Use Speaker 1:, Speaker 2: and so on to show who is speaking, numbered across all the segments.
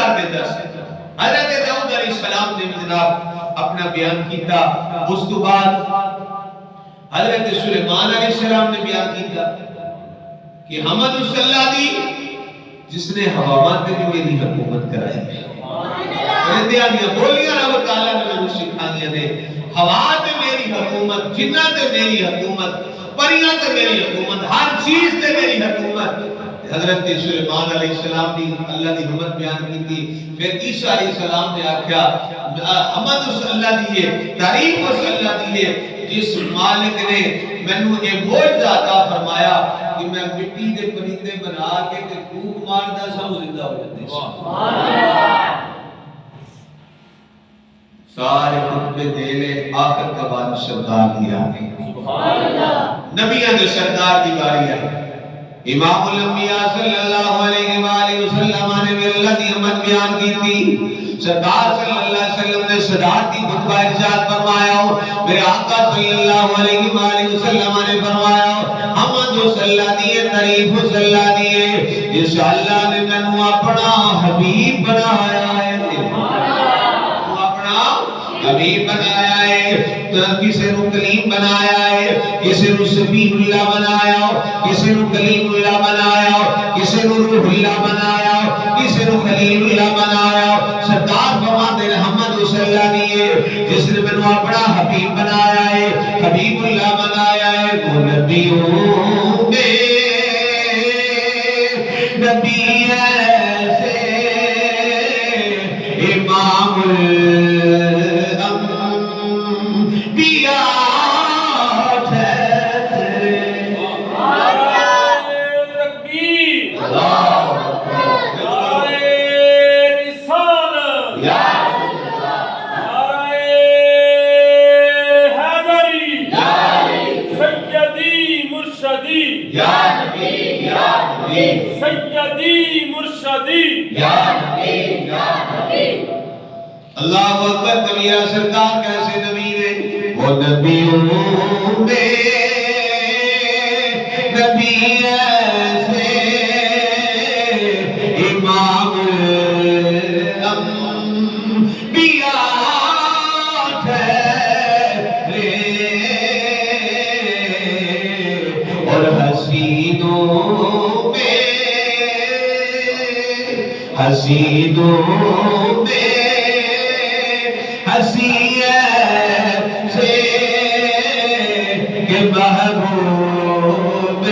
Speaker 1: کر دیتا سے حضرت داؤد علیہ السلام نے جناب اپنا بیان کیتا اس تو بعد حضرت سلیمان علیہ السلام نے بیان کیتا کہ حمد اللہ دی جس نے حوامات میں بھی میری حکومت کرائی دیا بولیاں رب تعالیٰ نے مجھے سکھائیاں نے ہوا تے میری حکومت جنہ تے میری حکومت پریاں تے میری حکومت ہر چیز تے میری حکومت حضرت سلیمان علیہ السلام دی اللہ دی حمد بیان کی تھی پھر عیسیٰ علیہ السلام نے آکھیا حمد اس اللہ دیئے تعریف اس اللہ دیئے جس مالک نے مینوں یہ معجزہ عطا فرمایا کہ میں مٹی دے پرندے بنا کے تے پھونک ماردا سا زندہ ہو جاندے سبحان اللہ سارے خطبے دے لے آخر کا بعد سردار دی آگئی سبحان اللہ نبیان دے سردار دی باری آئی امام الانبیاء صلی اللہ علیہ وآلہ وسلم نے میرے اللہ دی حمد بیان کی تھی سردار صلی اللہ علیہ وسلم نے صدارتی خطبہ ارشاد فرمایا میرے آقا صلی اللہ علیہ وآلہ وسلم نے فرمایا حمد صلی اللہ دیئے تعریف صلی اللہ دیئے جس اللہ نے منو اپنا حبیب بنایا ہے حبیب بنایا ہے کسی نو کلیم بنایا ہے کسی نو سبیح اللہ بنایا کسی نو کلیم اللہ بنایا کسی نو روح اللہ بنایا کسی نو کلیم اللہ بنایا سردار فرماتے ہیں محمد صلی اللہ دیئے جس نے منو اپنا حبیب بنایا ہے حبیب اللہ بنایا ہے وہ نبیوں میں نبی ایسے امام
Speaker 2: سیدی مرشدی یا نبی یا نبی
Speaker 1: اللہ اکبر کبیرہ سرکار کیسے نبی نے وہ نبیوں میں نبی ایسے امام الانبیاء ٹھہرے اور حسینوں حسینوں میں حسی ایسے کہ محبوب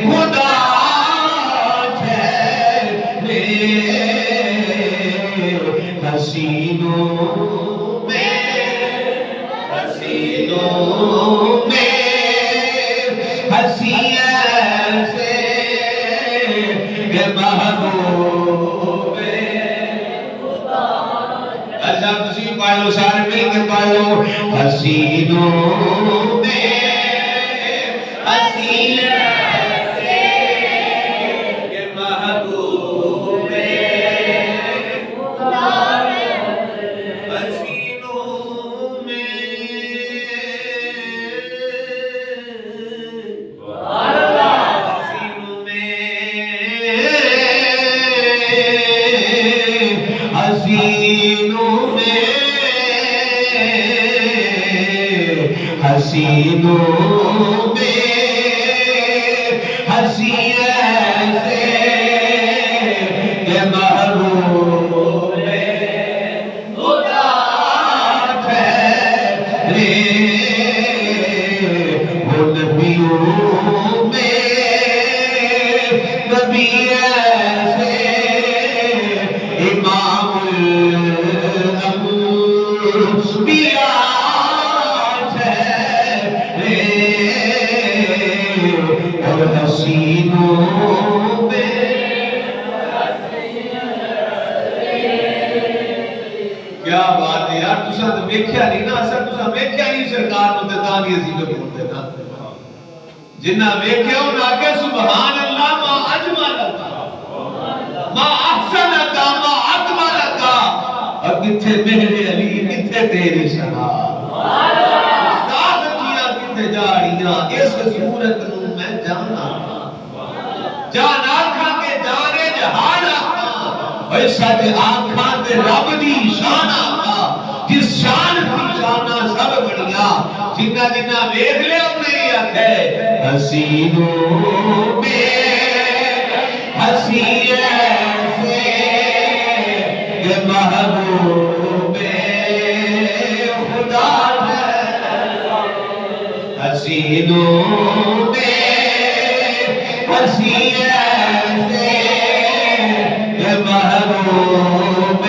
Speaker 1: خدا ٹھہرے حسینوں میں حسی ایسے کہ محبوب اچھا تسی پڑھ لو سارے مل کے پڑھ لو حسینوں میں حسین ایسے کہ محبوب حسینوں میں حسینوں میں حسینوں میں حسی ایسے کہ محبوب خدا ٹھہرے وہ نبیوں میں نبی ایسے امام الانبیاء ٹھہرے اور حسینوں میں کیا بات ہے یار تساں تے ویکھیا نہیں نا اساں تساں ویکھیا نہیں سرکار نوں تے تاں نہیں اسی کبھی ہوندے نا جنہ ویکھیا انہاں آکھیا سبحان اللہ ما اجمل ما احسن کا ما اکمل کا اور کتھے میرے علی کتھے تیری شنا استاد کیا کتھے جاڑیاں اس صورت نوں میں جانا جان آکھاں کے جانے جہان آکھاں اوے سچ آنکھاں تے رب دی شان آقا جس شان کی شانہ سب بڑھیا جنہ جنہ ویکھ لے انہیں ہی آکھے حسینوں میں ہنسی ایسے کہ محبوب خدا ہے حسینوں میں ہنسی ایسے کہ محبوب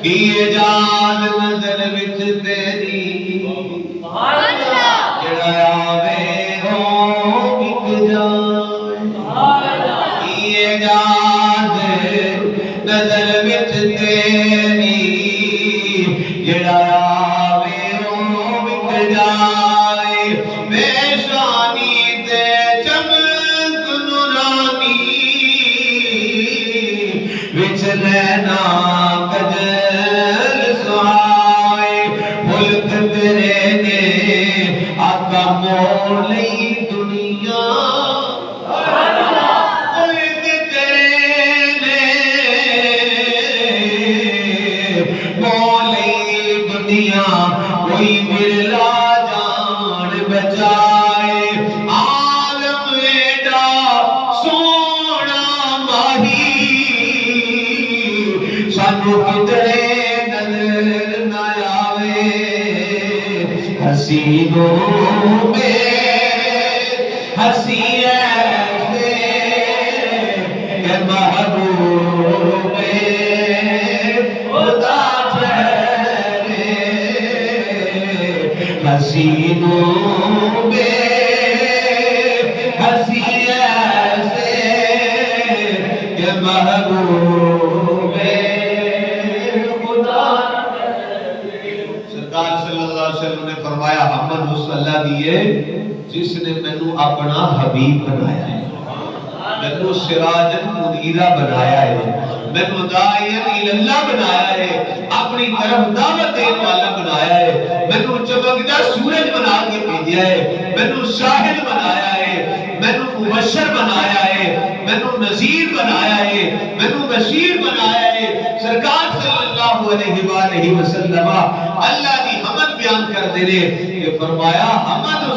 Speaker 1: کیے جان نظر وچ تیری جڑا آوے ہو اک جان کیے جان نظر وچ تیری جڑا آوے ہو اک جائے بے شانی تے چمک نورانی وچ لینا کجل سہائے ملک تیرے نے آقا مولی دنیا ملک تیرے نے مولی دنیا کوئی برلا جان بچائے عالم ایڈا سونا ماہی سانو کدرے نظر نہ آوے حسینوں میں ہنسی ایسے کہ محبوب خدا ٹھہرے حسینوں میں ہنسی ایسے کہ محبوب خدا سرکار صلی اللہ علیہ وسلم نے فرمایا حمد اس اللہ دیئے جس نے مینوں اپنا حبیب بنایا ہے مینوں سراجن منیرہ بنایا ہے مینوں داعین اللہ بنایا ہے اپنی طرف دعوت دینے والا بنایا ہے مینوں چمکتا سورج بنا کے بھیجا ہے مینوں شاہد بنایا ہے مینوں مبشر بنایا ہے مینوں نذیر بنایا ہے مینوں بشیر بنایا ہے سرکار صلی اللہ علیہ وآلہ وسلم اللہ دی حمد بیان کر دے کہ فرمایا حمد